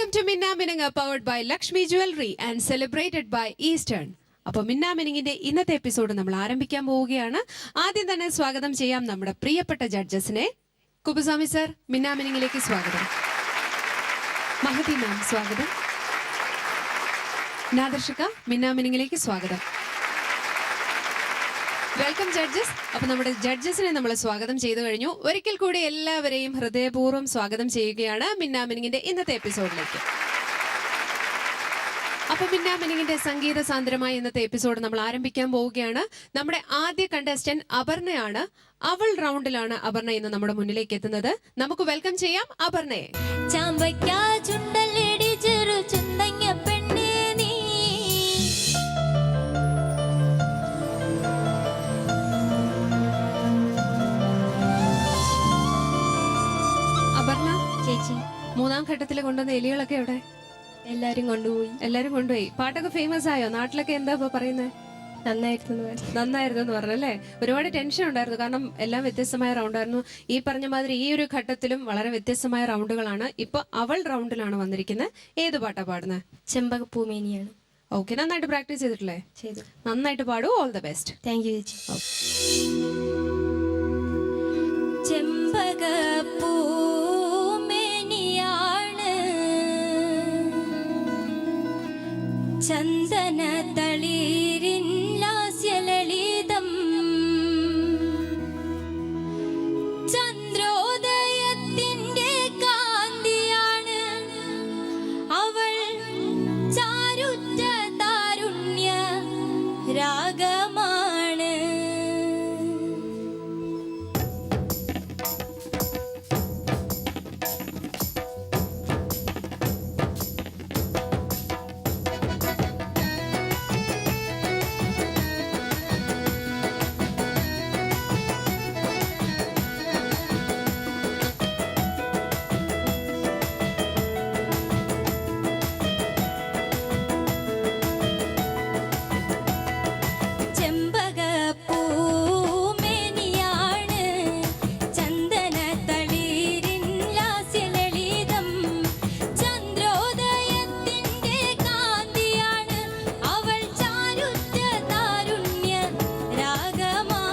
Welcome to Minna Minunga powered by Lakshmi jewellery and celebrated by Eastern. അപ്പോൾ മിന്ന മിനുങ്ങിന്റെ ഇന്നത്തെ എപ്പിസോഡ് നമ്മൾ ആരംഭിക്കാൻ പോവുകയാണ്. ആദ്യം തന്നെ സ്വാഗതം ചെയ്യാം നമ്മുടെ പ്രിയപ്പെട്ട ജഡ്ജസിനെ. കുപ്പുസ്വാമി സർ, മിന്ന മിനുങ്ങിലേക്ക് സ്വാഗതം. മഹതി മാം സ്വാഗതം. നാദർഷിക, മിന്ന മിനുങ്ങിലേക്ക് സ്വാഗതം. Welcome judges. അപ്പൊ നമ്മുടെ ജഡ്ജസിനെ നമ്മൾ സ്വാഗതം ചെയ്തു കഴിഞ്ഞു. ഒരിക്കൽ കൂടി എല്ലാവരെയും ഹൃദയപൂർവ്വം സ്വാഗതം ചെയ്യുകയാണ് മിന്ന മിനുങ്ങിന്റെ ഇന്നത്തെ എപ്പിസോഡിലേക്ക്. അപ്പൊ മിന്ന മിനുങ്ങിന്റെ സംഗീത സാന്ദ്രമായ ഇന്നത്തെ എപ്പിസോഡ് നമ്മൾ ആരംഭിക്കാൻ പോവുകയാണ്. നമ്മുടെ ആദ്യ കണ്ടസ്റ്റന്റ് അപർണയാണ്. അവൾ റൗണ്ടിലാണ് അപർണ ഇന്ന് നമ്മുടെ മുന്നിലേക്ക് എത്തുന്നത്. നമുക്ക് വെൽക്കം ചെയ്യാം അപർണയെ. മൂന്നാം ഘട്ടത്തിൽ കൊണ്ടുവന്ന എലികളൊക്കെ എവിടെ? എല്ലാരും കൊണ്ടുപോയി. പാട്ടൊക്കെ ഫേമസ് ആയോ? നാട്ടിലൊക്കെ എന്താ പറയുന്നത്? നന്നായിരുന്നു എന്ന് പറഞ്ഞല്ലേ? ഒരുപാട് ടെൻഷൻ ഉണ്ടായിരുന്നു, കാരണം എല്ലാം വ്യത്യസ്തമായ റൗണ്ടായിരുന്നു. ഈ പറഞ്ഞ മാതിരി ഈ ഒരു ഘട്ടത്തിലും വളരെ വ്യത്യസ്തമായ റൗണ്ടുകളാണ്. ഇപ്പൊ അവൾ റൗണ്ടിലാണ് വന്നിരിക്കുന്നത്. ഏത് പാട്ടാ പാടുന്നത്? ചെമ്പകപ്പൂമേനിയാണ്. ഓക്കെ, നന്നായിട്ട് പ്രാക്ടീസ് ചെയ്തിട്ടില്ലേ? ചെയ്തു. നന്നായിട്ട് പാടൂ. All the best. Thank U ചേച്ചി. ചെമ്പകപ്പൂ ചന്ദന തളിരിൻ ലാസ്യലളിതം ചന്ദ്രോദയത്തിന്റെ കാന്തിയാണ് അവൾ ചാരുറ്റ താരുണ്യ രാഗമാണ്. ചന്ദ്രോദയത്തിന്റെ കാന്തിയാണ് അവൾ ചാരുറ്റ താരുണ്യ രാഗമാണ്.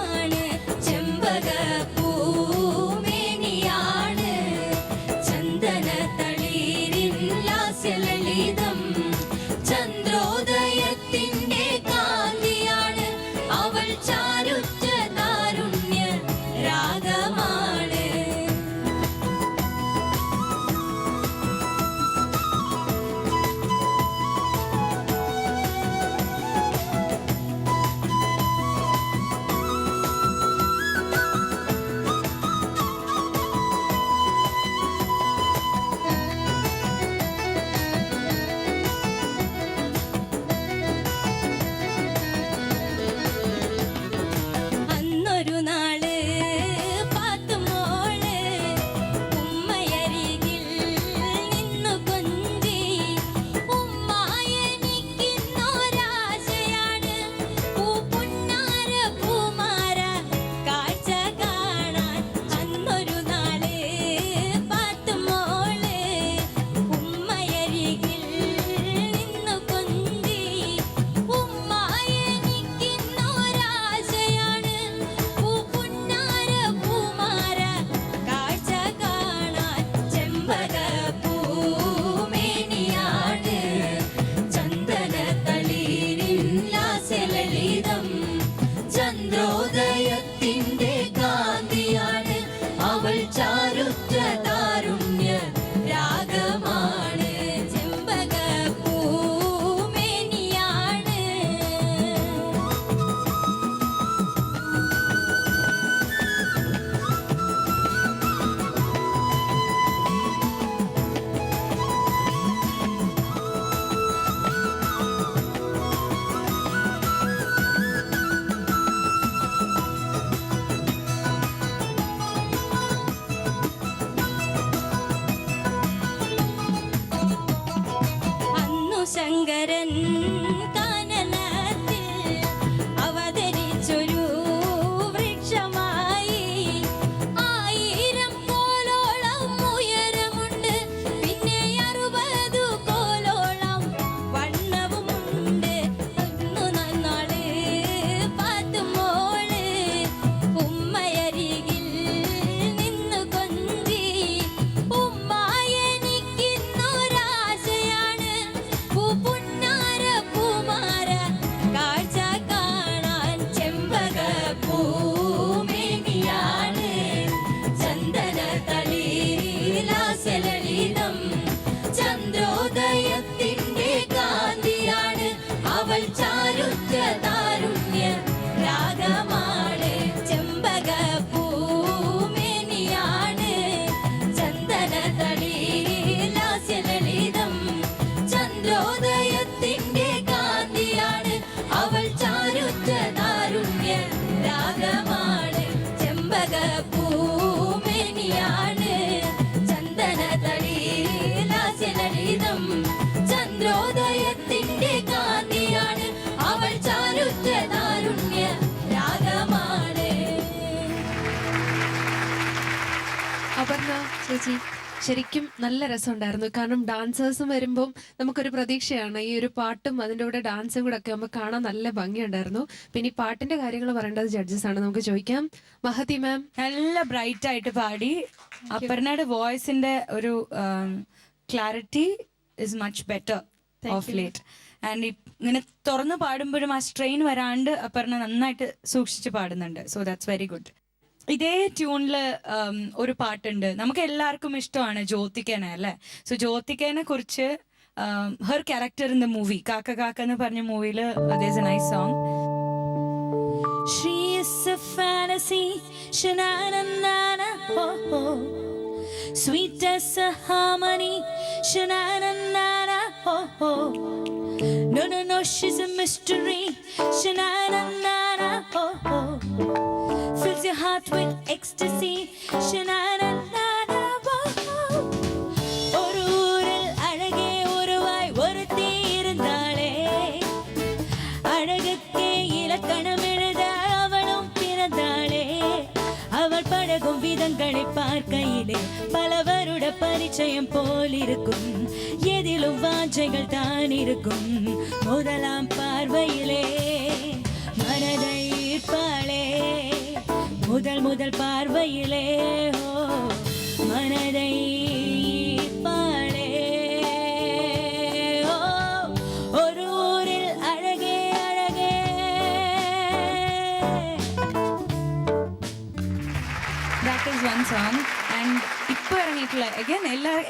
ചന്ദ്രോദയത്തിന്റെ കാന്തിയാണ് അവൾ ചാരുറ്റ താരുണ്യ രാഗമാണ്. ചെമ്പകപ്പൂമേനിയാണ്. അപർണ ചേച്ചി ശരിക്കും നല്ല രസമുണ്ടായിരുന്നു. കാരണം ഡാൻസേഴ്സും വരുമ്പം നമുക്കൊരു പ്രതീക്ഷയാണ്. ഈ ഒരു പാട്ടും അതിൻ്റെ കൂടെ ഡാൻസും കൂടെ ഒക്കെ നമുക്ക് കാണാൻ നല്ല ഭംഗിയുണ്ടായിരുന്നു. പിന്നെ ഈ പാട്ടിന്റെ കാര്യങ്ങൾ പറയേണ്ടത് ജഡ്ജസ് ആണ്. നമുക്ക് ചോദിക്കാം. മഹതി മാം നല്ല ബ്രൈറ്റ് ആയിട്ട് പാടി. അപർണയുടെ വോയിസിന്റെ ഒരു clarity is much better off late. And ഇങ്ങനെ തുറന്ന് പാടുമ്പോഴും ആ സ്ട്രെയിൻ വരാണ്ട് അപർണ നന്നായിട്ട് സൂക്ഷിച്ച് പാടുന്നുണ്ട്. So that's very good. ഇതേ ട്യൂണില് ഒരു പാട്ടുണ്ട്, നമുക്ക് എല്ലാവർക്കും ഇഷ്ടമാണ്, ജ്യോതികേനെ അല്ലേ. സോ ജ്യോതികേനെ കുറിച്ച് her character in the movie കാക്ക കാക്ക എന്ന് പറഞ്ഞ മൂവിയില് there's a nice song. She is a fantasy, sha-na-na-na-na, oh, oh. Sweet as a harmony, sha-na-na-na-na, oh, oh. No, no, no, she's a mystery, sha-na-na-na-na, oh, oh. Fills your heart with ecstasy, sha-na-na-na-na, oh, oh. ஒரு ஊரில் அழகே ஒருவாய் ஒருத்தி இருந்தாளே, அழகுக்கே இலக்கணம் எழுத அவளும் பிறந்தாளே. அவள் பழகும் விதங்களை பார்க்கையிலே பல வருட பரிச்சயம் போல் இருக்கும், எதிலும் வாஞ்சைகள் தான் இருக்கும். முதலாம் பார்வையிலே மனதை ஈர்ப்பாளே, முதல் முதல் பார்வையிலே ஓ மனதை ஈர்ப்பாளே. ஓ ஒரு ஊரில் அழகே அழகே. That is one song. And ഇപ്പൊ ഇറങ്ങിയിട്ടുള്ള അഗൈൻ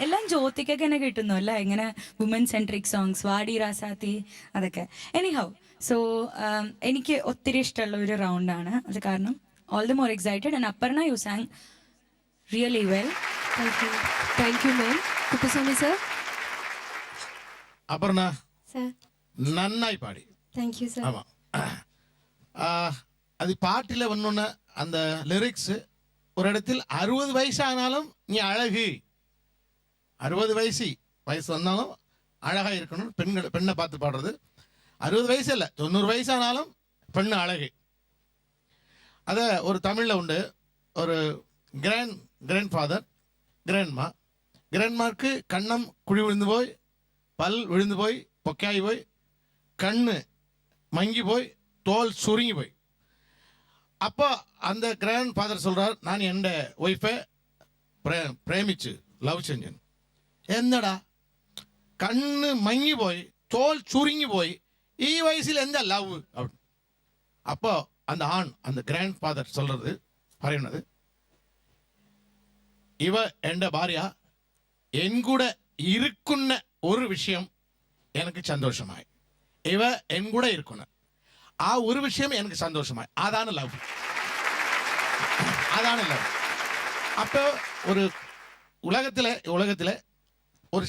എല്ലാം ജ്യോതിക്കൊക്കെ തന്നെ കിട്ടുന്നു അല്ലേ, ഇങ്ങനെ വുമൻ സെൻട്രിക് സോങ്സ്, വാടി റാസാത്തി, അതൊക്കെ. എനിഹൗ സോ എനിക്ക് ഒത്തിരി ഇഷ്ടമുള്ള ഒരു റൗണ്ടാണ് അത്. കാരണം all the more excited, and Aparna, you sang really well. Thank you ma'am. Kuppuswamy sir. Aparna sir നന്നായി പാടി. Thank you sir. ஆமா அது பாட்டில் ஒன்னொன்னு அந்த லிரிக்ஸ் ஒரு இடத்தில் 60 வயசானாலும் நீ அழகு, 60 வயசு வந்தாலும் அழகா இருக்கணும். பெண்ணை பார்த்து பாடுறது. 60 வயசு இல்லை, 90 வயசானாலும் பெண்ணு அழகு. அதை ஒரு தமிழில் உண்டு. ஒரு கிராண்ட் ஃபாதர் கிராண்ட்மாർക്ക് കണ്ണം കുഴി വിഴുന്നു പോയി, പൽ വിഴുന്നു പോയി, പൊക്കായി പോയി, കണ്ണ് മങ്ങി പോയി, തോൽ சுருங்கி போய். அப்போ அந்த கிராண்ட் ஃபாதர் சொல்றார், நான் என் ஒய்ஃபை പ്രേമിച്ച് ലവ് செஞ்சேன். എന്നടാ കണ്ണ് മങ്ങി പോയി, തോൽ ചുരുങ്ങി പോയി, ഈ വയസ്സിൽ എന്താ ലവ്? அப்போ அந்த ஆண், அந்த கிராண்ட் ஃபாதர் சொல்றது പറയുന്നത്, ഇവ എൻ്റെ ഭാര്യ എൻ കൂടെ ഇരിക്കുന്ന ഒരു വിഷയം എനിക്ക് സന്തോഷമായി. ഇവ എൻ കൂടെ ഇരിക്കുന്ന ആ ഒരു വിഷയം എനിക്ക് സന്തോഷമായി. അതാണ് ലവ്. അപ്പോൾ ഒരു ഉലകത്തിലെ ഒരു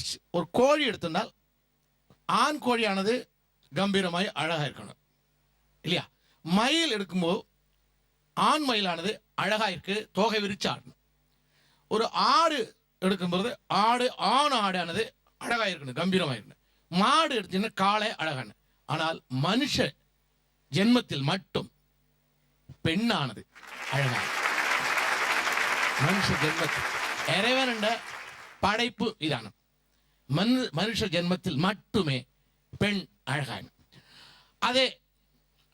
കോഴി എടുത്തുണ്ടാൽ ആൺ കോഴിയാണത് ഗംഭീരമായി അഴകായിരിക്കണം இல்லையா? மயில் எடுக்கும்போது ஆண் மயிலானது அழகாயிருக்கு, தோகை விரிச்சாடணும். ஒரு ஆடு எடுக்கும்போது ஆண் ஆடானது அழகாயிருக்கணும், கம்பீரமாயிருக்கணும். மாடு எடுத்தீங்கன்னா காளை அழகான. ஆனால் மனுஷ ஜென்மத்தில் மட்டும் பெண்ணானது அழகான. மனுஷ ஜென்மத்தில் இறைவனுடைய படைப்பு இதான. மனுஷ ஜென்மத்தில் மட்டுமே பெண் அழகான.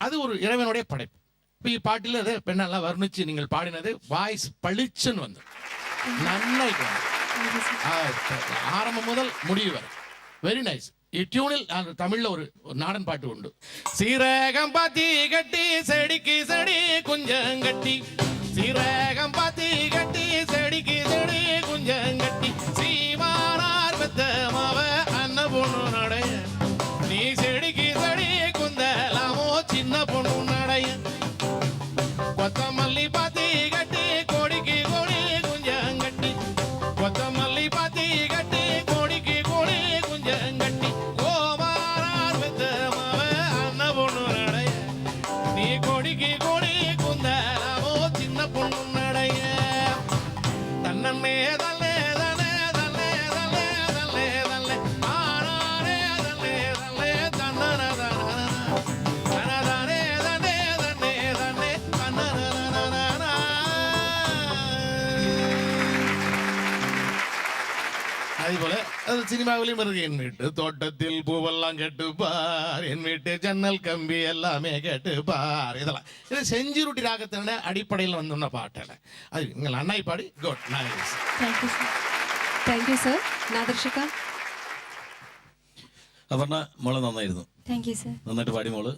அது ஒரு இறைவனுடைய படைப்பு. இப்போ ഈ പാട്ടിൽ അത് പെണ്ണെല്ലാം വർണ്ണിച്ച് നിങ്ങൾ പാടിനത് വായിസ് പളിച്ചെന്ന് വന്നു നന്നായിട്ട് ആരംഭം മുതൽ മുടിവ് വരെ വെരി നൈസ്. ഈ ട്യൂണിൽ തമിഴിലെ ഒരു നാടൻ പാട്ട് ഉണ്ട്. സീരകം പാത്തി കട്ടി സെടിക്ക് സെടി കുഞ്ചം കട്ടി, സീരകം പാത്തി കട്ടി സെടിക്ക് സെടി കുഞ്ചം കട്ടി, സീമാനാർ പെത്തമാവ അന്ന പൊണ്ണു നടയ, നീ செடிக்கு செடி குந்தலாமோ சின்ன பொண்ணு நடைய, கொத்தமல்லி பாத்தி கட்டி கோடிக்கு கோடி குஞ்சங்கட்டி, கொத்தமல்லி பாத்தி கட்டி கோடிக்கு கோடி குஞ்சங்கட்டி, கோமாரார் பெத்தமாவ அன்ன பொண்ணு நடைய, நீ கோடிக்கு கோடி குந்தலாமோ சின்ன பொண்ணு நடைய. அது சினிமாவிலையும் வருது. என் வீட்டு தோட்டத்தில் பூவெல்லாம் கேட்டுப்பார், என் வீட்டு ஜன்னல் கம்பி எல்லாமே கேட்டுப்பார். இதெல்லாம் இது செஞ்சுருட்டி ராகத்தின அடிப்படையில் வந்துள்ள பாட்டாണ്. അത് നിങ്ങൾ നന്നായി പാടി. Good nice. Thank you sir. നാദർഷിക. അപർണ മോള് നന്നായിരുന്നു. Thank you sir. നന്നായിട്ട് പാടി മോള്.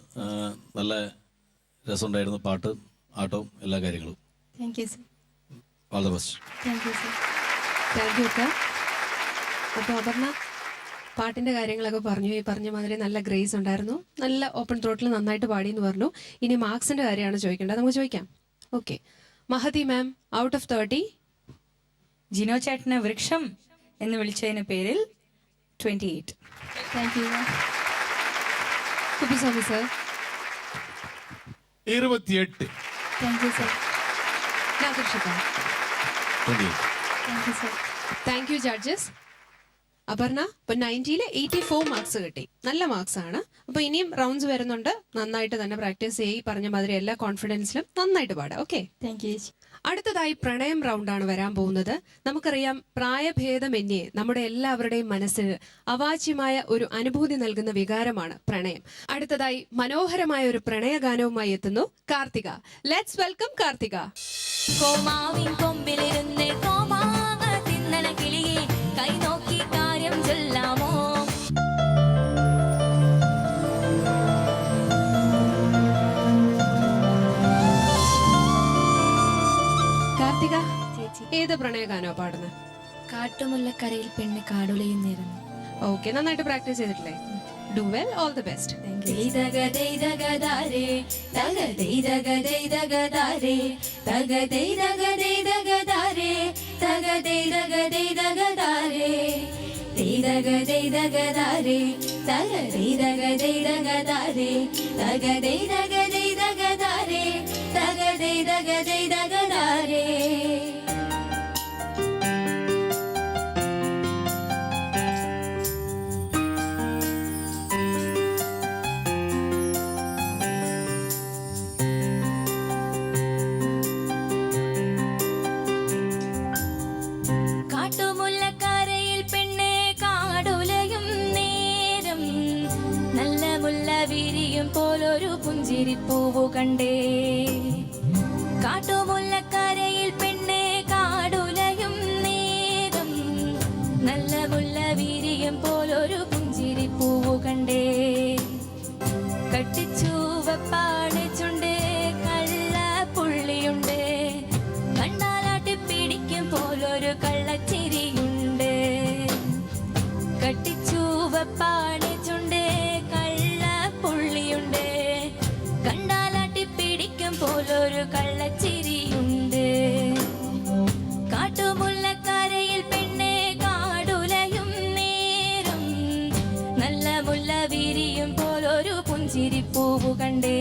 നല്ല രസമുണ്ടായിരുന്നു പാട്ട്, ആട്ടവും എല്ലാ കാര്യങ്ങളും. Thank you sir. All the best. Thank you sir. Thank you sir. അപ്പോൾ അപർണ പാട്ടിന്റെ കാര്യങ്ങളൊക്കെ പറഞ്ഞു. ഈ പറഞ്ഞ മാതിരി നല്ല ഗ്രേസ് ഉണ്ടായിരുന്നു, നല്ല ഓപ്പൺ ത്രോട്ടിൽ നന്നായിട്ട് പാടി എന്ന് പറഞ്ഞു. ഇനി മാർക്സിന്റെ കാര്യമാണ് ചോദിക്കേണ്ടത്, നമുക്ക് ചോദിക്കാം. ഓക്കെ, മഹതി മാം, ഔട്ട് ഓഫ് 30. ജിനോ ചേട്ടനെ വൃക്ഷം എന്ന് വിളിച്ചതിന് പേരിൽ 28. Thank you. Kuppuswamy sir. 28. Thank you sir. നാദർഷിക. 28. Thank you sir. Thank you judges. Aparna ഇപ്പൊ 90-ൽ 84 മാർക്സ് കിട്ടി, നല്ല മാർക്സ് ആണ്. അപ്പൊ ഇനിയും റൗണ്ട്സ് വരുന്നുണ്ട്, നന്നായിട്ട് തന്നെ പ്രാക്ടീസ് ചെയ്യ്. പറഞ്ഞ മാതിരി എല്ലാ കോൺഫിഡൻസിലും നന്നായിട്ട് പാടാം. Okay, thank you. അടുത്തതായി പ്രണയം റൗണ്ടാണ് വരാൻ പോകുന്നത്. നമുക്കറിയാം, പ്രായഭേദമന്യേ നമ്മുടെ എല്ലാവരുടെയും മനസ്സിൽ അവാച്യമായ ഒരു അനുഭൂതി നൽകുന്ന വികാരമാണ് പ്രണയം. അടുത്തതായി മനോഹരമായ ഒരു പ്രണയഗാനവുമായി എത്തുന്നു കാർത്തിക. Let's welcome Karthika. കോമാവിൻ കൊമ്പിലിരുന്ന് കോമാങ്ങ തിന്നണ കിളിയെ കൈ നോക്കി കാര്യം ചൊല്ലാമോ? കാർത്തിക, ചേച്ചി, ഏത് പ്രണയഗാനോ പാടുന്നത്? കാട്ടുമുല്ലക്കരയിൽ പെണ്ണ് കാടുലയുന്നിരുന്നു. ഓക്കെ, നന്നായിട്ട് പ്രാക്ടീസ് ചെയ്തിട്ടില്ലേ? Do well, all the best. ദൈദഗദൈദഗദാരേ, തഗദൈദഗദൈദഗദാരേ, തഗദൈദഗദൈദഗദാരേ, തഗദൈദഗദൈദഗദാരേ, ദൈദഗദൈദഗദാരേ, തഗദൈദഗദൈദഗദാരേ, തഗദൈദഗദൈദഗദാരേ, തഗദൈദഗദൈദഗദാരേ. കാട്ടുമുല്ലക്കരയിൽ പെണ്ണെ കാടുലയും നേരം നല്ല മുല്ല വിരിയും പോലൊരു പുഞ്ചിരിപ്പൂവു കണ്ടേ. കാട്ടുമുല്ലക്കരയിൽ പെണ്ണെ കാടുലയും നേരം നല്ല മുല്ല വിരിയും പോലൊരു പുഞ്ചിരിപ്പൂവു കണ്ടേ. കട്ടിച്ചൂവപ്പാണ് ചുണ്ട്, കള്ള പുള്ളിയുണ്ട്, കണ്ടാലാട്ടി പിടിക്കും പോലൊരു കള്ളച്ചിരിയുണ്ട്. കട്ടിച്ചൂവപ്പാണ് ചുണ്ട്, കള്ള പുള്ളിയുണ്ട്, കണ്ടാലാട്ടി പിടിക്കും പോലൊരു കള്ളച്ചിരിയുണ്ട്. കാട്ടുമുല്ലക്കരയിൽ പെണ്ണെ കാടുലയും നേരം നല്ല മുല്ല വിരിയും പോലൊരു പുഞ്ചിരിപ്പൂവു കണ്ടേ.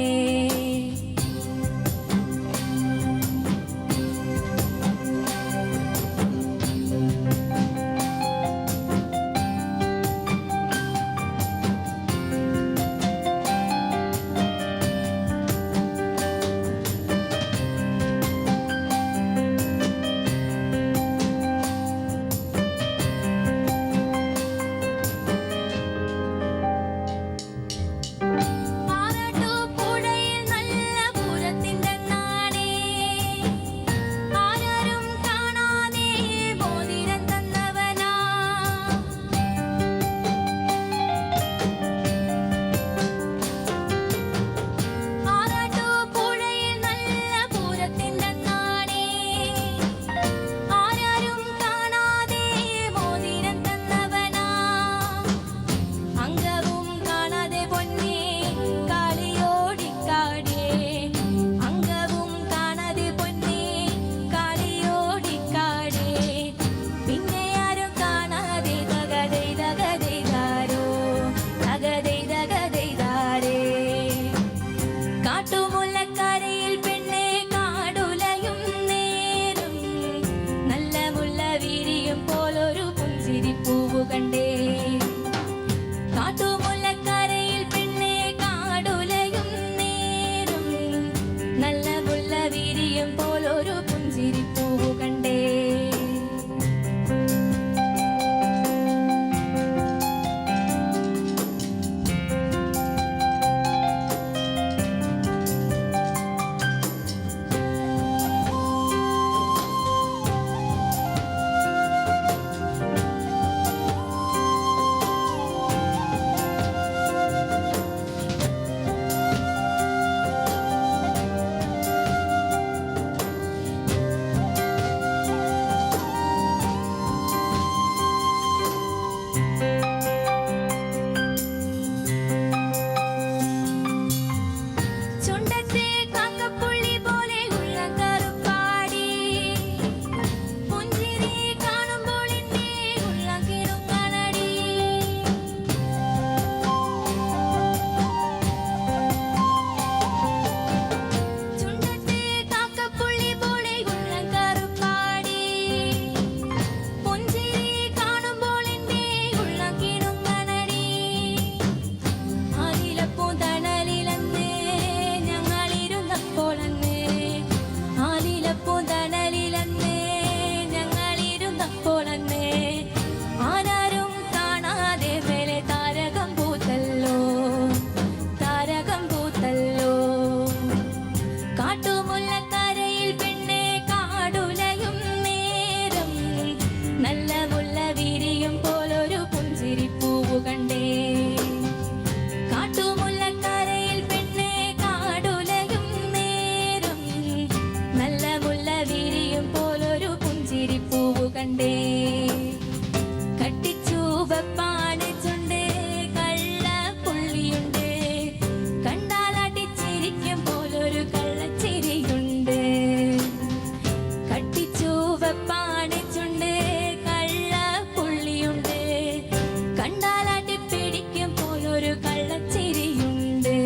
ആറാട്ടുപുഴയിൽ നല്ല പൂരത്തിൻ്റെ നാടേ, ആരാരും കാണാതെ മോതിരം തന്നവനാ. ആറാട്ടുപുഴയിൽ നല്ല പൂരത്തിൻ്റെ നാടേ, ആരാരും കാണാതെ മോതിരം തന്നവനാ. അംഗവും കാണാതെ പൊന്നേ കാളിയോടിക്കാടേ, അംഗവും കാണാതെ പൊന്നേ കാളിയോടിക്കാടേ. പിന്നെ ആരും കാണാതെ തകതൈതകതൈതാരോ, തകതൈതകതൈതാരേ. കാട്ടുമുല്ലക്കരയിൽ പെണ്ണെ കാടുലയും നേരം നല്ല മുല്ല വിരിയും പോലൊരു പുഞ്ചിരിപ്പൂവു കണ്ടേ. കാട്ടുമുല്ലക്കരയിൽ പെണ്ണെ കാടുലയും നേരം നല്ല മുല്ല വിരിയും പോലൊരു പുഞ്ചിരിപ്പൂവു കണ്ടേ. കണ്ടേ കട്ടിച്ചൂവപ്പാണ് ചുണ്ട് കള്ള പുള്ളിയുണ്ട് കണ്ടാലടിച്ചിരിക്കും പോലൊരു കള്ളച്ചിരിയുണ്ട് കട്ടിച്ചൂവപ്പാണ് ചുണ്ട് കള്ള പുള്ളിയുണ്ട് കണ്ടാലടി പിടിക്കും പോലൊരു കള്ളച്ചിരിയുണ്ട്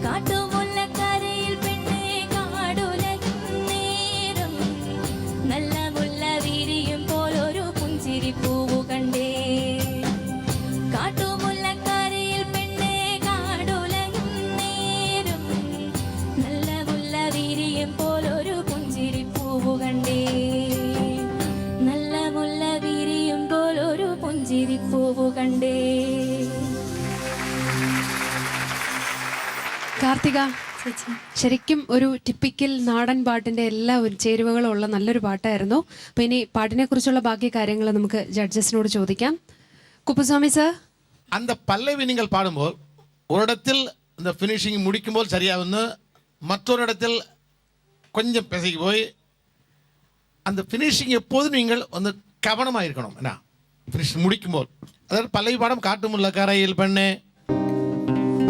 കാട്ടുമുല്ലക്കരയിൽ പെണ്ണെ കാടുലയും നേരം നല്ല മുല്ല വിരിയും പോലൊരു പുഞ്ചിരിപ്പൂവു കണ്ടേ കാട്ടുമുല്ലക്കരയിൽ പെണ്ണെ കാടുലയും നേരം നല്ല മുല്ല വിരിയും പോലൊരു പുഞ്ചിരിപ്പൂവു കണ്ടേ നല്ല മുല്ല വിരിയും പോലൊരു പുഞ്ചിരിപ്പൂവു കണ്ടേ. കാർത്തിക, ശരിക്കും ഒരു ടിപ്പിക്കൽ നാടൻ പാട്ടിന്റെ എല്ലാ ചേരുവകളും ഉള്ള നല്ലൊരു പാട്ടായിരുന്നു. അപ്പൊ ഇനി പാട്ടിനെ കുറിച്ചുള്ള ബാക്കി കാര്യങ്ങൾ നമുക്ക് ജഡ്ജസിനോട് ചോദിക്കാം. കുപ്പുസ്വാമി സർ, அந்த பல்லவி நீங்கள் பாடும்போது ஒரு இடத்தில் இந்த ஃபினிஷிங் முடிக்கும்போது சரியாக வந்து மற்றொரு இடத்தில் கொஞ்சம் பிசகி போய் அந்த ஃபினிஷிங் எப்போதும் நீங்கள் வந்து கவனமாக இருக்கணும். என்ன ஃபினிஷ் முடிக்கும்போது அதாவது பல்லவி பாடம் காட்டுமுல்ல கரையில் பெண்ணே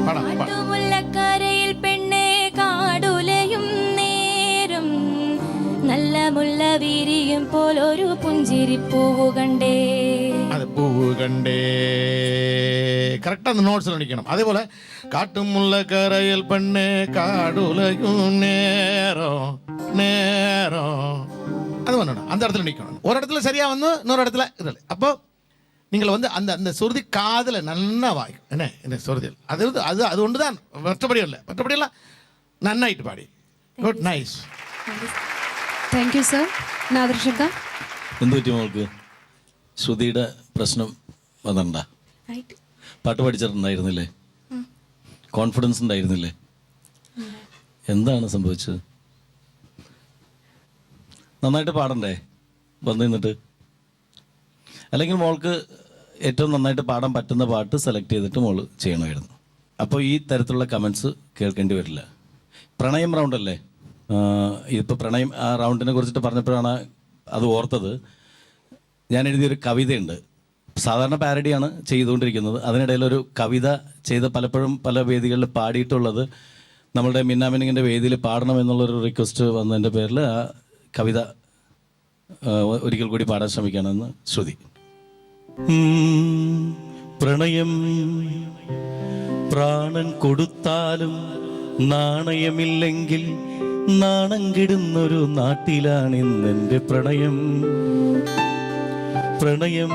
பாடம் കാട്ടുമുല്ലക്കരയിൽ പെണ്ണെ കാടുലയും നേരം നല്ല മുല്ല വിരിയും പോലൊരു പുഞ്ചിരിപ്പൂവു കണ്ടേ அது பூவு கண்டே கரெக்டாக அந்த நோட்ஸில் நிற்கணும். அதே போல் காட்டுமுல்ல கரையில் பெண்ணே காடுலையும் நேரம் நேரம் அது பண்ணணும். அந்த இடத்துல நிற்கணும். ஒரு இடத்துல சரியாக வந்து இன்னொரு இடத்துல இல்லை. அப்போ நீங்கள் வந்து அந்த அந்த சுருதி காதில் நல்லா வாய்க்கும். என்ன சுருதியில் அது அது அது ஒன்று தான், மற்றபடியும் இல்லை. மற்றபடியெல்லாம் நன்னாயிட்டு பாடி. Good, nice. Thank you sir. നാദർഷക്ക, എന്ത് പറ്റി മോൾക്ക്? ശ്രുതിയുടെ പ്രശ്നം വന്നിട്ടുണ്ടാ? പാട്ട് പഠിച്ചിട്ടുണ്ടായിരുന്നില്ലേ? കോൺഫിഡൻസ് ഉണ്ടായിരുന്നില്ലേ? എന്താണ് സംഭവിച്ചത്? നന്നായിട്ട് പാടണ്ടേ വന്നു നിന്നിട്ട്? അല്ലെങ്കിൽ മോൾക്ക് ഏറ്റവും നന്നായിട്ട് പാടാൻ പറ്റുന്ന പാട്ട് സെലക്ട് ചെയ്തിട്ട് മോള് ചെയ്യണമായിരുന്നു. അപ്പോൾ ഈ തരത്തിലുള്ള കമൻസ് കേൾക്കേണ്ടി വരില്ല. പ്രണയം റൗണ്ടല്ലേ? ഇപ്പോൾ പ്രണയം ആ റൗണ്ടിനെ കുറിച്ചിട്ട് പറഞ്ഞപ്പോഴാണ് അത് ഓർത്തത്. ഞാൻ എഴുതിയൊരു കവിതയുണ്ട്. സാധാരണ പാരഡിയാണ് ചെയ്തുകൊണ്ടിരിക്കുന്നത്. അതിനിടയിലൊരു കവിത ചെയ്ത് പലപ്പോഴും പല വേദികളിൽ പാടിയിട്ടുള്ളത് നമ്മളുടെ മിന്നാമിനിങ്ങിൻ്റെ വേദിയിൽ പാടണമെന്നുള്ളൊരു റിക്വസ്റ്റ് വന്നതിൻ്റെ പേരിൽ ആ കവിത ഒരിക്കൽ കൂടി പാടാൻ ശ്രമിക്കുകയാണെന്ന് ശ്രുതി. പ്രണയം പ്രാണൻ കൊടുത്താലും നാണയമില്ലെങ്കിൽ നാണം കെടുന്നൊരു നാട്ടിലാണിന്നെൻ്റെ പ്രണയം. പ്രണയം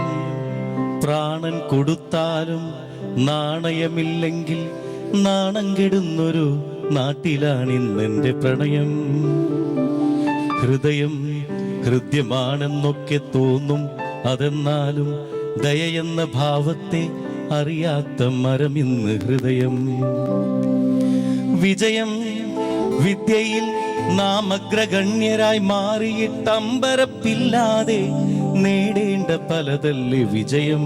പ്രാണൻ കൊടുത്താലും നാണയമില്ലെങ്കിൽ നാണം കെടുന്നൊരു നാട്ടിലാണിന്നെൻ്റെ പ്രണയം. ഹൃദയം ഹൃദ്യമാണെന്നൊക്കെ തോന്നും, അതെന്നാലും ദയയെന്ന ഭാവത്തെ അറിയാത്ത മരമിന്ന് ഹൃദയം. വിജയം വിദ്യയിൽ നാം അഗ്രഗണ്യരായി മാറിയിട്ടമ്പരപ്പില്ലാതെ നേടേണ്ട പലതല്ലേ വിജയം.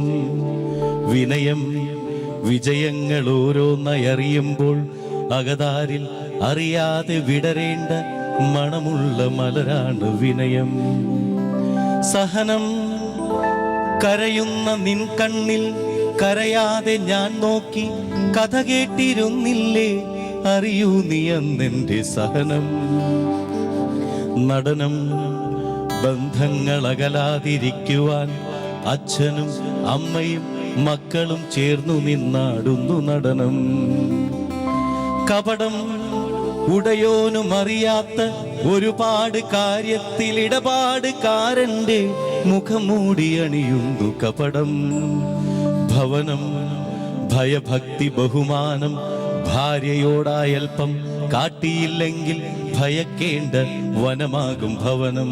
വിനയം വിജയങ്ങൾ ഓരോന്നറിയുമ്പോൾ അകതാരിൽ അറിയാതെ വിടരേണ്ട മണമുള്ള മലരാണ് വിനയം. സഹനം കരയുന്ന നിൻ കണ്ണിൽ കരയാതെ ഞാൻ നോക്കി കഥ കേട്ടിരുന്നില്ലേ, അറിയൂ നീ അന്നെന്റെ സഹനം. നടനം ബന്ധങ്ങൾ അകലാതിരിക്കുവാൻ അച്ഛനും അമ്മയും മക്കളും ചേർന്നു നിന്നാടുന്നു നടനം. കപടം ഉടയോനും അറിയാത്ത ഒരുപാട് കാര്യത്തിൽ ഇടപാടുകാരന്റെ മുഖംമൂടി അണിയുന്നു കപടം. ഭവനം ഭയഭക്തി ബഹുമാനം ഭാര്യയോടായൽപ്പം കാട്ടിയില്ലെങ്കിൽ ഭയക്കേണ്ട വനമാകും ഭവനം.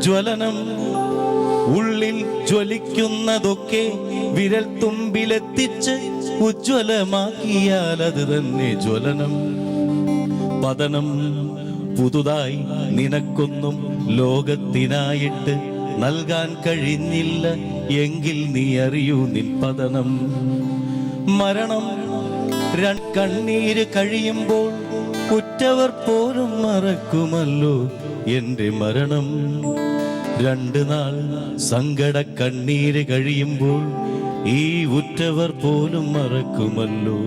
ജ്വലനം ഉള്ളിൽ ജ്വലിക്കുന്നതൊക്കെ വിരൽ തുമ്പിലെത്തിച്ച് ഉജ്ജ്വലമാക്കിയാൽ അത് തന്നെ ജ്വലനം. പതനം പുതുതായി നിനക്കൊന്നും ലോകത്തിനായിട്ട് നൽകാൻ കഴിഞ്ഞില്ല എങ്കിൽ നീ അറിയൂ നിൻ പതനം. മരണം കണ്ണീര് കഴിയുമ്പോൾ ഉറ്റവർ പോലും മറക്കുമല്ലോ എന്റെ മരണം. രണ്ടു നാൾ സങ്കട കണ്ണീര് കഴിയുമ്പോൾ ഈ ഉറ്റവർ പോലും മറക്കുമല്ലോ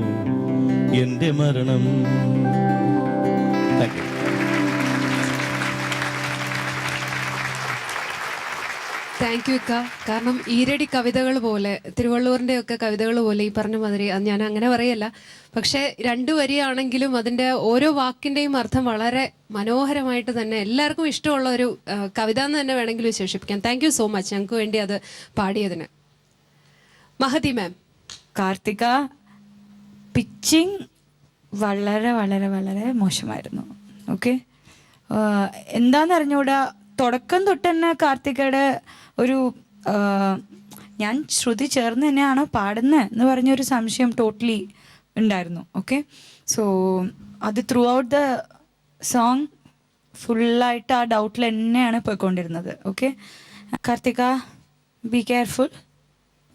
എന്റെ മരണം. Thank you. താങ്ക് യു ഇക്ക. കാരണം ഈരടി കവിതകൾ പോലെ, തിരുവള്ളൂരിൻ്റെ ഒക്കെ കവിതകൾ പോലെ ഈ പറഞ്ഞ മാതിരി, അത് ഞാൻ അങ്ങനെ പറയല്ല, പക്ഷേ രണ്ടു വരിയാണെങ്കിലും അതിൻ്റെ ഓരോ വാക്കിൻ്റെയും അർത്ഥം വളരെ മനോഹരമായിട്ട് തന്നെ എല്ലാവർക്കും ഇഷ്ടമുള്ള ഒരു കവിത എന്ന് തന്നെ വേണമെങ്കിൽ വിശേഷിപ്പിക്കാം. താങ്ക് യു സോ മച്ച് ഞങ്ങൾക്ക് വേണ്ടി അത് പാടിയതിന്. മഹതി മാം. കാർത്തിക പിച്ചിങ് വളരെ വളരെ വളരെ മോശമായിരുന്നു. ഓക്കെ, എന്താന്ന് അറിഞ്ഞൂടാ, തുടക്കം തൊട്ട് തന്നെ കാർത്തികയുടെ ഒരു ഞാൻ ശ്രുതി ചേർന്ന് തന്നെയാണോ പാടുന്നത് എന്ന് പറഞ്ഞൊരു സംശയം ടോട്ടലി ഉണ്ടായിരുന്നു. ഓക്കെ, സോ അത് ത്രൂ ഔട്ട് ദ സോങ് ഫുള്ളായിട്ട് ആ ഡൗട്ടിൽ തന്നെയാണ് പോയിക്കൊണ്ടിരുന്നത്. Okay Karthika, be careful.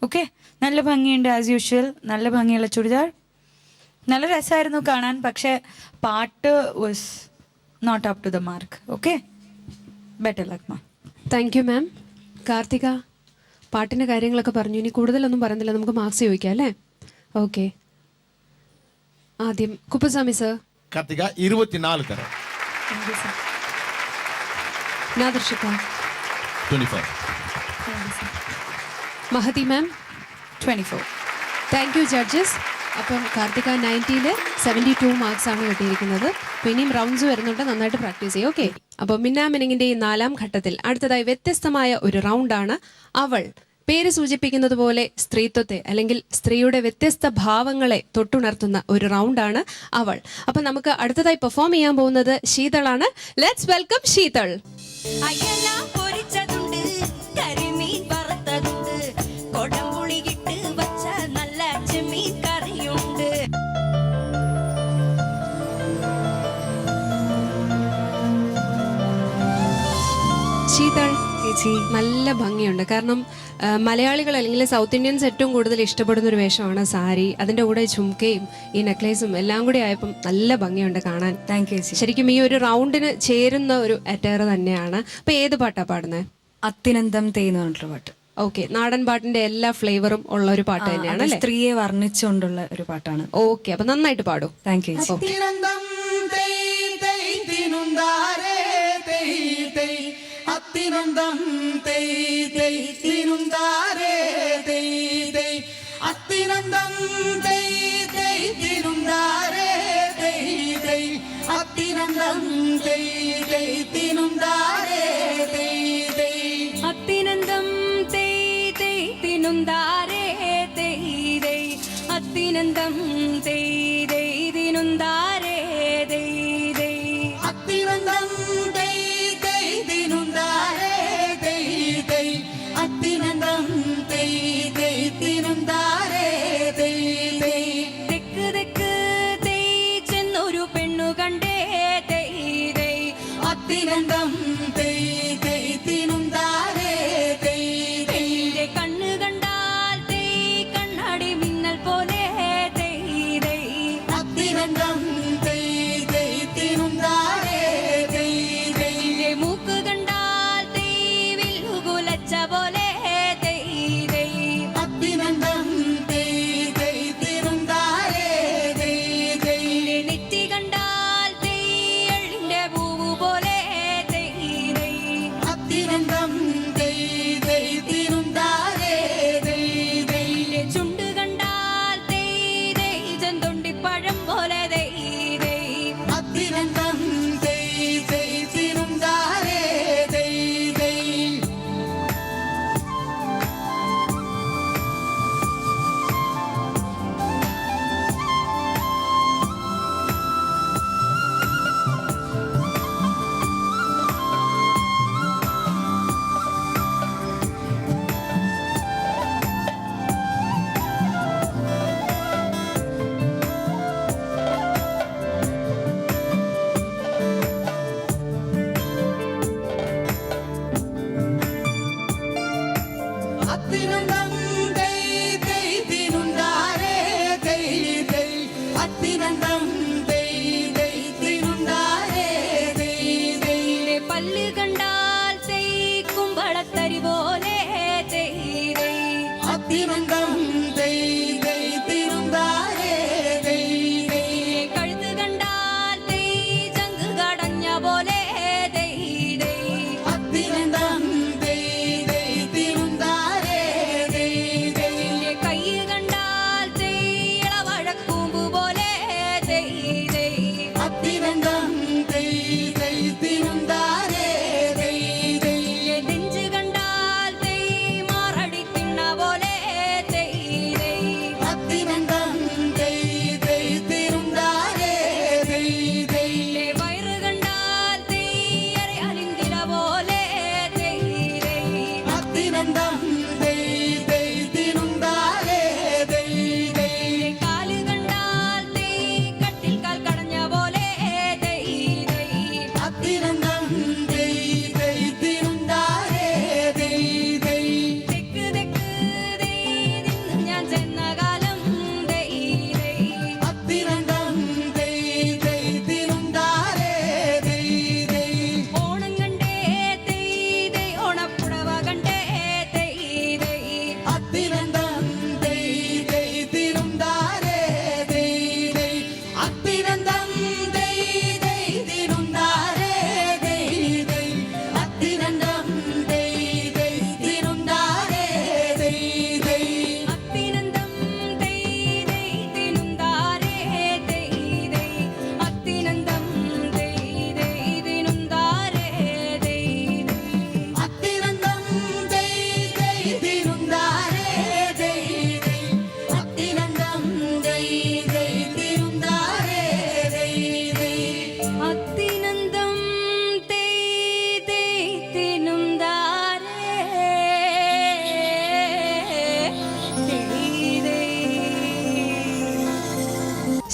Okay, നല്ല ഭംഗിയുണ്ട് ആസ് യൂഷ്വൽ, നല്ല ഭംഗിയുള്ള ചുരിദാർ, നല്ല രസമായിരുന്നു കാണാൻ, പക്ഷേ പാട്ട് was not up to the mark. Okay, better luck ma'am. Thank you ma'am. Karthika, പാട്ടിൻ്റെ കാര്യങ്ങളൊക്കെ പറഞ്ഞു, ഇനി കൂടുതലൊന്നും പറയുന്നില്ല, നമുക്ക് മാർക്സ് ചോദിക്കാം അല്ലേ? ഓക്കെ, ആദ്യം കുപ്പസ്വാമി സർ. കാർത്തിക 24 തരം. നാദർഷിക. 25. മഹതി മാം. 24. Thank you judges. അപ്പം കാർത്തിക 90-ൽ 72 മാർക്സ് ആണ് കിട്ടിയിരിക്കുന്നത്. അപ്പോൾ ഇനിയും റൗണ്ട്സ് വരുന്നുണ്ട്, നന്നായിട്ട് പ്രാക്ടീസ് ചെയ്യും. ഓക്കെ, അപ്പോൾ മിന്നാമിനിങ്ങിൻ്റെ ഈ 4ാം ഘട്ടത്തിൽ അടുത്തതായി വ്യത്യസ്തമായ ഒരു റൗണ്ടാണ് അവൾ. പേര് സൂചിപ്പിക്കുന്നത് പോലെ സ്ത്രീത്വത്തെ അല്ലെങ്കിൽ സ്ത്രീയുടെ വ്യത്യസ്ത ഭാവങ്ങളെ തൊട്ടുണർത്തുന്ന ഒരു റൗണ്ടാണ് അവൾ. അപ്പം നമുക്ക് അടുത്തതായി പെർഫോം ചെയ്യാൻ പോകുന്നത് ശീതളാണ്. Let's welcome Sheethal. അയ്യെല്ലാം പൊരിച്ചതുണ്ട്, കരിമീൻ വറുത്തതുണ്ട്, കൊടംപുളിയിട്ട് വച്ച നല്ല ചെമ്മീൻ കറിയുണ്ട്. ശീതൾ ചേച്ചി നല്ല ഭംഗിയുണ്ട്. കാരണം മലയാളികൾ അല്ലെങ്കിൽ സൗത്ത് ഇന്ത്യൻസ് ഏറ്റവും കൂടുതൽ ഇഷ്ടപ്പെടുന്ന ഒരു വേഷമാണ് സാരി. അതിൻ്റെ കൂടെ ചുംക്കയും ഈ നെക്ലേസും എല്ലാം കൂടി ആയപ്പം നല്ല ഭംഗിയുണ്ട് കാണാൻ. താങ്ക് യു ചേച്ചി. ശരിക്കും ഈ ഒരു റൗണ്ടിന് ചേരുന്ന ഒരു അറ്റയർ തന്നെയാണ്. അപ്പൊ ഏത് പാട്ടാ പാടുന്നത്? അത്തിനന്തം തേന്ന് പറഞ്ഞിട്ടുള്ള പാട്ട്. ഓക്കെ, നാടൻ പാട്ടിന്റെ എല്ലാ ഫ്ലേവറും ഉള്ള ഒരു പാട്ട് തന്നെയാണ് അല്ലേ? സ്ത്രീയെ വർണ്ണിച്ചുകൊണ്ടുള്ള ഒരു പാട്ടാണ്. ഓക്കെ, അപ്പൊ നന്നായിട്ട് പാടും. Thank you. അത്തിനന്തം തേയ് തേയ് തിരുന്താരേ തേയ് തേയ് അത്തിനന്തം തേയ് തേയ് തിരുന്താരേ തേയ് തേയ് അത്തിനന്തം തേയ് തേയ് തിരുന്താരേ തേയ് തേയ് അത്തിനന്തം തേയ് തേയ് തിനുന്താരേ തേയ് തേയ് അത്തിനന്തം തേയ് തേയ് തിനുന്താരേ തേയ് തേയ് അത്തിനന്തം തേയ് തേയ് തിരുന്താരേ തേയ് തേയ് അത്തിനന്തം തേയ് തേയ് തിരുന്താരേ തേയ് തേയ് തെക്ക് തെക്ക് തേയ് ചെന്നൊരു പെണ്ണു കണ്ടേ തേയ് തേയ് അത്തിനന്തം തേയ് തേയ് തിരുന്താരേ തേയ് തേയ് കണ്ണ് കണ്ടാൽ തേയ് കണ്ണാടി മിന്നൽ പോലെ തേയ് തേയ് അത്തിനന്തം തേയ് തേയ് തിരുന്താരേ തേയ് തേയ് മൂക്ക് കണ്ടാൽ തേയ് വില്ലുകുലച്ച പോലെ തേയ് തേയ് അത്തിനന്തം തേയ് തേയ് തിരുന്താരേ തേയ് തേയ് നെറ്റി കണ്ടാൽ തേയ് എള്ളിന്റെ പൂവ് പോലെ തേയ് തേയ്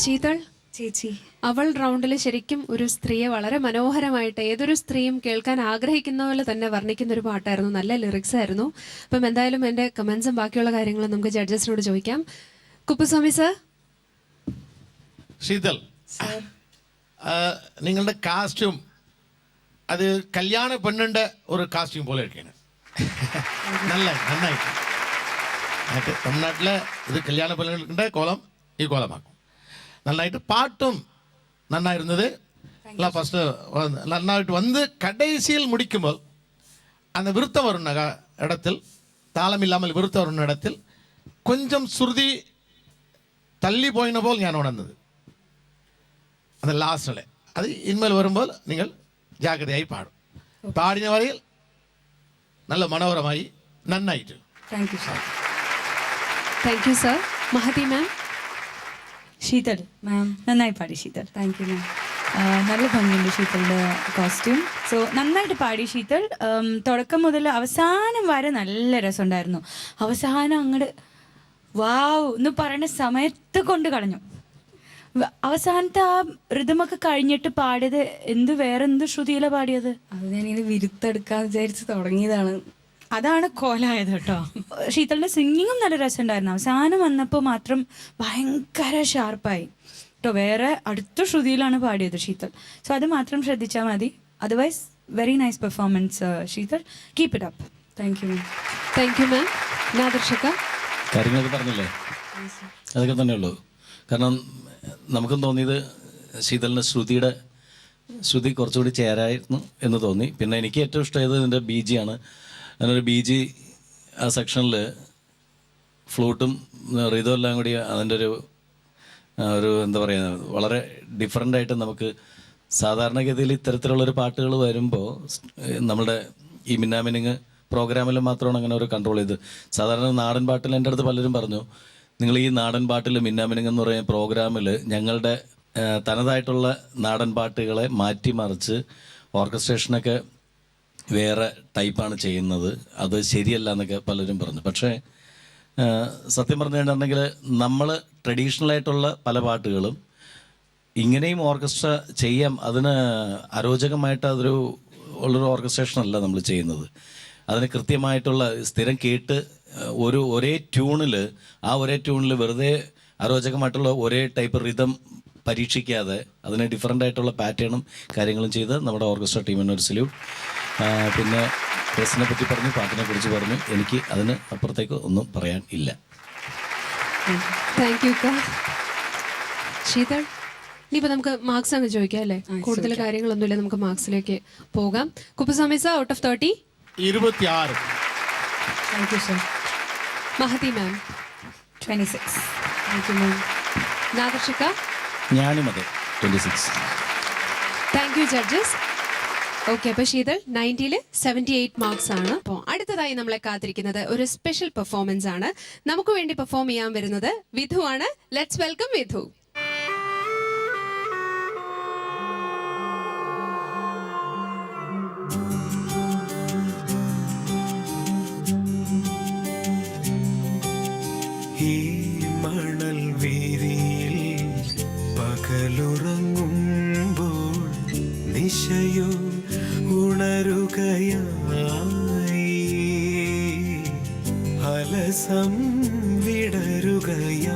ശീതൾ, ചേച്ചി അവൾ റൗണ്ടിൽ ശരിക്കും ഒരു സ്ത്രീയെ വളരെ മനോഹരമായിട്ട് ഏതൊരു സ്ത്രീയും കേൾക്കാൻ ആഗ്രഹിക്കുന്ന പോലെ തന്നെ വർണ്ണിക്കുന്ന ഒരു പാട്ടായിരുന്നു. നല്ല ലിറിക്സ് ആയിരുന്നു. അപ്പം എന്തായാലും എൻ്റെ കമൻസും ബാക്കിയുള്ള കാര്യങ്ങളും നമുക്ക് ജഡ്ജസിനോട് ചോദിക്കാം. കുപ്പുസ്വാമി സർ. ശീതൾ, നിങ്ങളുടെ കാസ്റ്റ്യൂം അത് കല്യാണ പെണ്ണിൻ്റെ ഒരു കാസ്റ്റ്യൂം പോലെ ഇരിക്കുകയാണ്. നന്നായിട്ട് തമിഴ്നാട്ടിലെ ഇത് കല്യാണ പെണ്ണുങ്ങളുടെ കോലം ഈ കോലമാക്കും. നന്നായിട്ട് പാട്ടും നന്നായിരുന്നത്. ഫസ്റ്റ് നന്നായിട്ട് വന്ന് കടൈസിയിൽ മുടിക്കുമ്പോൾ அந்த விருத்தம் வரும் இடத்தில், தாளம் இல்லாமல் விருத்தம் வரும் இடத்தில் கொஞ்சம் சுருதி തള്ളി പോയിന പോൽ ഞാൻ ഉണർന്നത് അത് ലാസ്റ്റിലെ. അത് ഇന്മേൽ വരുമ്പോൾ നിങ്ങൾ ജാഗ്രതയായി പാടും. പാടിന വരയിൽ നല്ല മനോഹരമായി നന്നായിട്ട്. Thank you sir. Thank you sir. Mahathi ma'am. Sheethal മാം നന്നായി പാടി ശീതൾ. താങ്ക് യു മാം. നല്ല ഭംഗിയുണ്ട് ശീതളുടെ കോസ്റ്റ്യൂം. സോ നന്നായിട്ട് പാടി ശീതൾ. തുടക്കം മുതൽ അവസാനം വരെ നല്ല രസമുണ്ടായിരുന്നു. അവസാനം അങ്ങോട്ട് വാവ് എന്ന് പറയുന്ന സമയത്ത് കൊണ്ട് കളഞ്ഞു. അവസാനത്തെ ആ ഋതമൊക്കെ കഴിഞ്ഞിട്ട് പാടിയത് വേറെന്ത് ശ്രുതിയില പാടിയത്? അത് ഞാനിങ്ങനെ വിരുത്തെടുക്കാന്ന് വിചാരിച്ച് തുടങ്ങിയതാണ്. അതാണ് കോലായത് കേട്ടോ. ശീതളിന്റെ സിംഗിങ്ങും നല്ല രസമുണ്ടായിരുന്നു. അവസാനം വന്നപ്പോൾ മാത്രം ഭയങ്കര ഷാർപ്പായി കേട്ടോ. വേറെ അടുത്ത ശ്രുതിയിലാണ് പാടിയത് ശീതൾ. സോ അത് മാത്രം ശ്രദ്ധിച്ചാൽ മതി. Otherwise very nice performance Sheethal. Keep it up. Thank you ma'am. Thank you ma'am. നാദർശക. കാര്യങ്ങളൊക്കെ പറഞ്ഞില്ലേ, അതൊക്കെ തന്നെയുള്ളൂ. കാരണം നമുക്കും തോന്നിയത് ശീതളിൻ്റെ ശ്രുതി കുറച്ചുകൂടി ചേരായിരുന്നു എന്ന് തോന്നി. പിന്നെ എനിക്ക് ഏറ്റവും ഇഷ്ടമായത് ഇതിൻ്റെ ബി ജി ആണ്. അതിനൊരു ബി ജി ആ സെക്ഷനിൽ ഫ്ലൂട്ടും റിതം എല്ലാം കൂടി അതിൻ്റെ ഒരു എന്താ പറയുക വളരെ ഡിഫറെൻ്റായിട്ട് നമുക്ക് സാധാരണഗതിയിൽ ഇത്തരത്തിലുള്ളൊരു പാട്ടുകൾ വരുമ്പോൾ നമ്മുടെ ഈ മിന്നാമിനിങ് പ്രോഗ്രാമിൽ മാത്രമാണ് അങ്ങനെ ഒരു കൺട്രോൾ ചെയ്ത്. സാധാരണ നാടൻ പാട്ടിൽ എൻ്റെ അടുത്ത് പലരും പറഞ്ഞു, നിങ്ങൾ ഈ നാടൻ പാട്ടിൽ മിന്നാമിനിങ് എന്ന് പറയുന്ന പ്രോഗ്രാമിൽ ഞങ്ങളുടെ തനതായിട്ടുള്ള നാടൻ പാട്ടുകളെ മാറ്റിമറിച്ച് ഓർക്കസ്ട്രേഷനൊക്കെ വേറെ ടൈപ്പാണ് ചെയ്യുന്നത്, അത് ശരിയല്ല എന്നൊക്കെ പലരും പറഞ്ഞു. പക്ഷേ സത്യം പറഞ്ഞു കഴിഞ്ഞിട്ടുണ്ടെങ്കിൽ നമ്മൾ ട്രഡീഷണലായിട്ടുള്ള പല പാട്ടുകളും ഇങ്ങനെയും ഓർക്കസ്ട്ര ചെയ്യാം. അതിന് അരോചകമായിട്ട് ഉള്ളൊരു ഓർക്കസ്ട്രേഷൻ അല്ല നമ്മൾ ചെയ്യുന്നത്. അതിന് കൃത്യമായിട്ടുള്ള സ്ഥിരം കേട്ട് ഒരേ ട്യൂണിൽ വെറുതെ അരോചകമായിട്ടുള്ള ഒരേ ടൈപ്പ് റിതം പരീക്ഷിക്കാതെ അതിന് ഡിഫറൻ്റ് ആയിട്ടുള്ള പാറ്റേണും കാര്യങ്ങളും ചെയ്ത് നമ്മുടെ ഓർക്കസ്ട്ര ടീമിന് ഒരു സല്യൂട്ട്. പിന്നെ ഡ്രസ്സിനെ പറ്റി പറഞ്ഞു, പാട്ടിനെ കുറിച്ച് പറഞ്ഞു. എനിക്ക് അതിന് അപ്പുറത്തേക്ക് ഒന്നും പറയാൻ ഇല്ല. Thank you. ശീതൾ, ഇനിയിപ്പോൾ നമുക്ക് മാർക്സ് അങ്ങ് ചോദിക്കാം അല്ലേ? കൂടുതൽ കാര്യങ്ങളൊന്നുമില്ല, നമുക്ക് മാർക്സിലേക്ക് പോകാം. Kuppuswamy sir, out of 30 26. Thank you sir. Mahathi ma'am 26. Thank you ma'am. നാദർശക. ഞാനും അതെ 26. Thank you judges. ഓക്കെ, അപ്പോൾ ശീതൾ 90-ൽ 78 മാർക്സ് ആണ്. അപ്പോൾ അടുത്തതായി നമ്മളെ കാത്തിരിക്കുന്നത് ഒരു സ്പെഷ്യൽ പെർഫോമൻസ് ആണ്. നമുക്ക് വേണ്ടി പെർഫോം ചെയ്യാൻ വരുന്നത് വിധു ആണ്. Let's welcome Vidhu. ഈ മണൽ വീതിയിൽ പകലുറങ്ങുമ്പോൾ നിശയോ ഉണരുകയായി, അലസം വിടരുകയായി.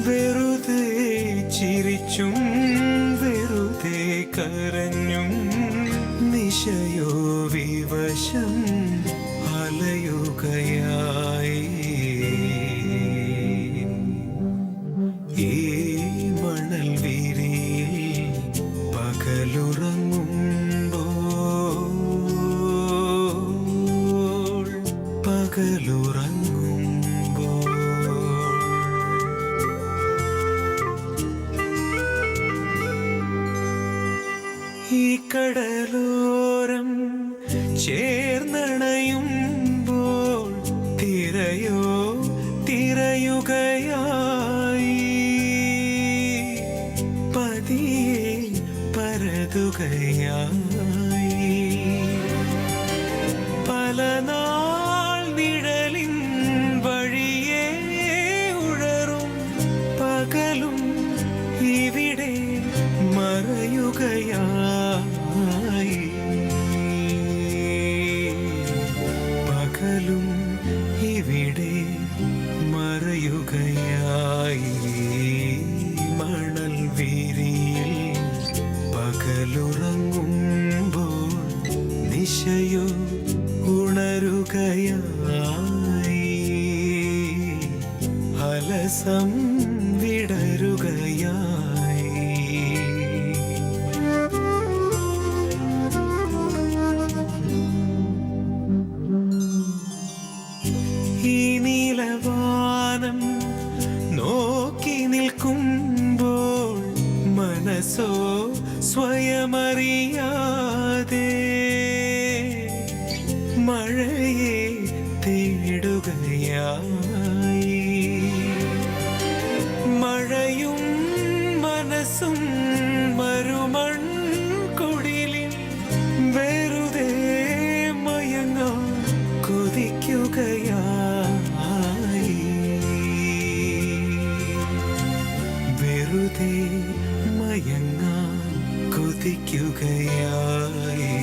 വെറുതെ ചിരിച്ചും വെറുതെ കരഞ്ഞും നിശയോ വിവശം അലയുകയായി. ഈ മണൽ വീതിയിൽ പകലുറങ്ങുമ്പോൾ ഈ കടലോരം ചേർന്നണയുമ്പോൾ തിരയോ തിരയുകയായി, പതിയെ പരതുകയായി. പല നാൾ നിഴലിൻ വഴിയേ ഉഴറുമ്പോൾ പകലും ഇവിടെ മറയുകയായി മണൽ വീരിയിൽ പകലുറങ്ങുമ്പോൾ നിശയോ ഉണരുകയായി അലസം വിടരുകയായി ഈ നീലവാനം നോക്കി നിൽക്കുമ്പോൾ മനസ്സോ സ്വയമറിയാതെ മഴയെ തേടുകയായി മഴയും മനസ്സും മരുമൺ കുടിലിൽ വെറുതെ മയങ്ങാൻ കൊതിക്കുകയായി വെറുതെ മയങ്ങാൻ കൊതിക്കുകയായി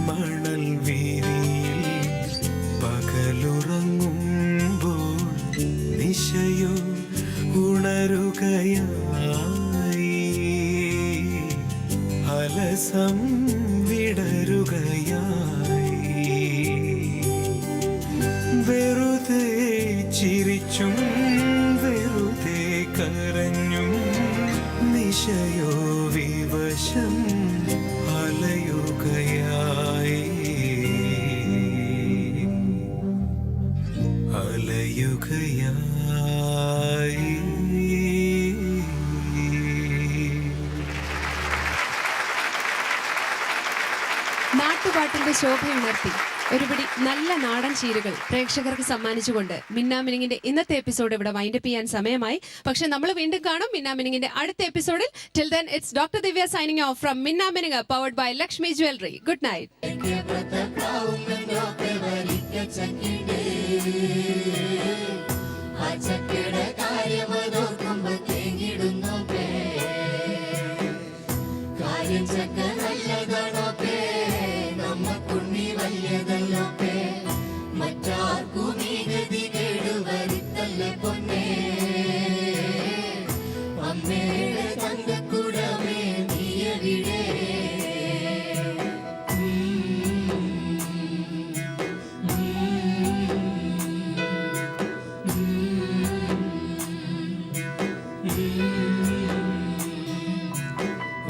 മണൽ വീരിയിൽ പകലുറങ്ങുമ്പോൾ നിശയോ ഉണരുകയായി അലസം വിടരുകയായി വെറുതെ ചിരിച്ചും വെറുതെ കരഞ്ഞും നിശയോ വിവശം അലയുകയായി നാട്ടുപാട്ടിന്റെ ശോഭയുണർത്തി ഒരുപിടി നല്ല നാടൻ ചീരുകൾ പ്രേക്ഷകർക്ക് സമ്മാനിച്ചുകൊണ്ട് മിന്നാമിനിങ്ങിന്റെ ഇന്നത്തെ എപ്പിസോഡ് ഇവിടെ വൈൻഡപ്പ് ചെയ്യാൻ സമയമായി. പക്ഷെ നമ്മൾ വീണ്ടും കാണും മിന്നാമിനിങ്ങിന്റെ അടുത്ത എപ്പിസോഡിൽ. Till then it's doctor Divya signing off from Minnaminung powered by Lakshmi jewellery. Good night.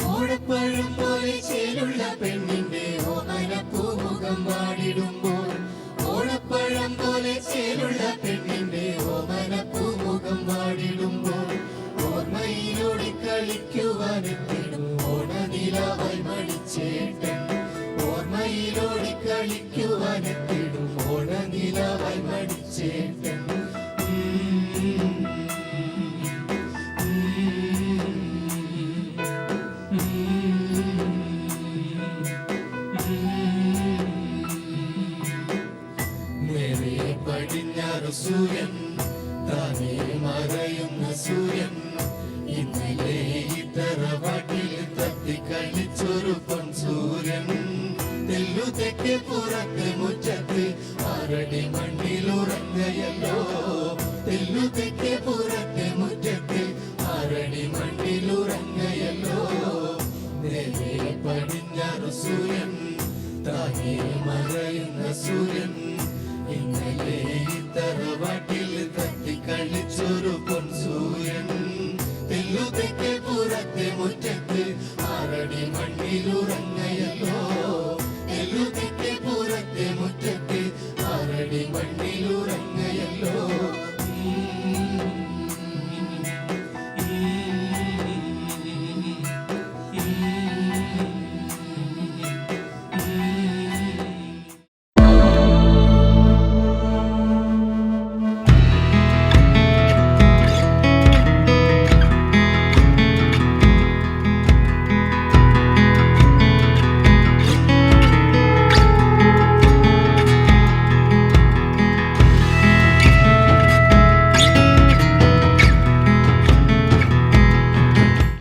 ഓടപ്പഴം പോലെ ചേലുള്ള പെണ്ണിന്റെ ഓമന പൂമുഖം വാടിടുമ്പോൾ ഓടപ്പഴം പോലെ ചേലുള്ള പെണ്ണിന്റെ ഓമന പൂമുഖം വാടിടുമ്പോൾ ഓർമ്മയിലോടി കളിക്കുവാനെത്തിടും ഓണനിലാവായി മണിച്ചേട്ടൻ ഓർമ്മയിലോടി കളിക്കുവാനെത്തിടും ഓണനിലാവായി മണിച്ചേട്ടൻ പടിഞ്ഞാറ് സൂര്യൻ താനേ മറയുന്ന സൂര്യൻ ഇന്നലെ തറവാട്ടിൽ തത്തിക്കളിച്ചൊരു പൊൻ സൂര്യൻ തെല്ലു തെക്ക് പുറത്ത് മുറ്റത്ത് ആറടി മണ്ണിലുറങ്ങയല്ലോ തെല്ലു തെക്ക് പുറത്ത് മുറ്റത്ത് ആറടി മണ്ണിലുറങ്ങയല്ലോ നേരെ പടിഞ്ഞാറ് സൂര്യൻ താനേ മറയുന്ന സൂര്യൻ ഇന്നലെ തറവാട്ടിൽ തത്തിക്കളിച്ചൊരു പൊൻ സൂര്യൻ തെല്ലു തെക്ക് പുറത്തെ മുറ്റത്ത് ആറടി മണ്ണിലുറങ്ങ